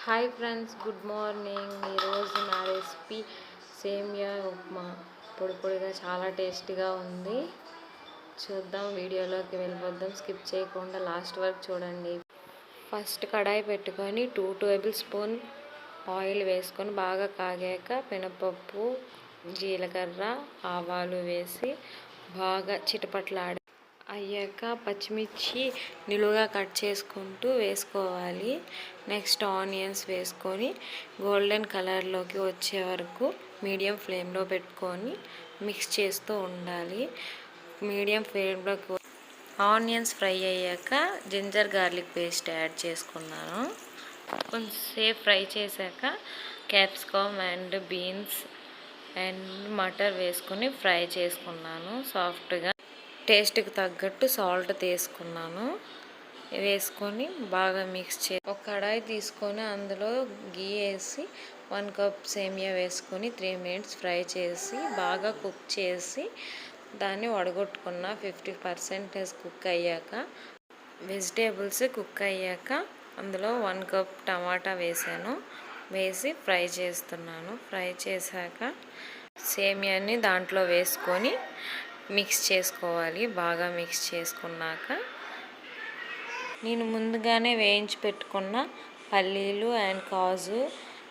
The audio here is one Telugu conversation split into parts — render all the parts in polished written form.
Hi friends, good morning. ఈరోజు నా రెసిపీ సేమియా ఉప్మా. పొడి పొడిగా చాలా టేస్టీగా ఉంది. చూద్దాం, వీడియోలోకి వెళ్ళిపోద్దాం. స్కిప్ చేయకుండా లాస్ట్ వరకు చూడండి. ఫస్ట్ కడాయి పెట్టుకొని 2 టేబుల్ స్పూన్ ఆయిల్ వేసుకొని బాగా కాగాక మినపప్పు, జీలకర్ర, ఆవాలు వేసి బాగా చిటపట్లాడి అయ్యాక పచ్చిమిర్చి నిలువుగా కట్ చేసుకుంటూ వేసుకోవాలి. నెక్స్ట్ ఆనియన్స్ వేసుకొని గోల్డెన్ కలర్లోకి వచ్చే వరకు మీడియం ఫ్లేమ్లో పెట్టుకొని మిక్స్ చేస్తూ ఉండాలి. మీడియం ఫ్లేమ్లోకి ఆనియన్స్ ఫ్రై అయ్యాక జింజర్ గార్లిక్ పేస్ట్ యాడ్ చేసుకున్నాను. కొంచెంసేపు ఫ్రై చేశాక capsicum and beans and matar వేసుకొని ఫ్రై చేసుకున్నాను. సాఫ్ట్గా టేస్ట్కి తగ్గట్టు సాల్ట్ తీసుకున్నాను. వేసుకొని బాగా మిక్స్ ఒక కడాయి తీసుకొని అందులో గీ వేసి 1 కప్ సేమియా వేసుకొని 3 మినిట్స్ ఫ్రై చేసి బాగా కుక్ చేసి దాన్ని వడగొట్టుకున్న. 50% కుక్ అయ్యాక వెజిటేబుల్స్ కుక్ అయ్యాక అందులో 1 కప్ టమాటా వేసాను. వేసి ఫ్రై చేస్తున్నాను. ఫ్రై చేశాక సేమియాని దాంట్లో వేసుకొని మిక్స్ చేసుకోవాలి. బాగా మిక్స్ చేసుకున్నాక నేను ముందుగానే వేయించి పెట్టుకున్న పల్లీలు అండ్ కాజు,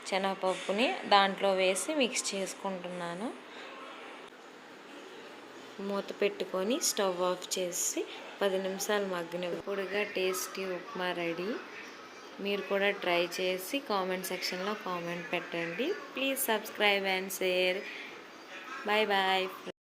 శనగపప్పుని దాంట్లో వేసి మిక్స్ చేసుకుంటున్నాను. మూత పెట్టుకొని స్టవ్ ఆఫ్ చేసి 10 నిమిషాలు మగ్గిన పొడిగా టేస్టీ ఉప్మా రెడీ. మీరు కూడా ట్రై చేసి కామెంట్ సెక్షన్లో కామెంట్ పెట్టండి. Please subscribe and share. Bye bye.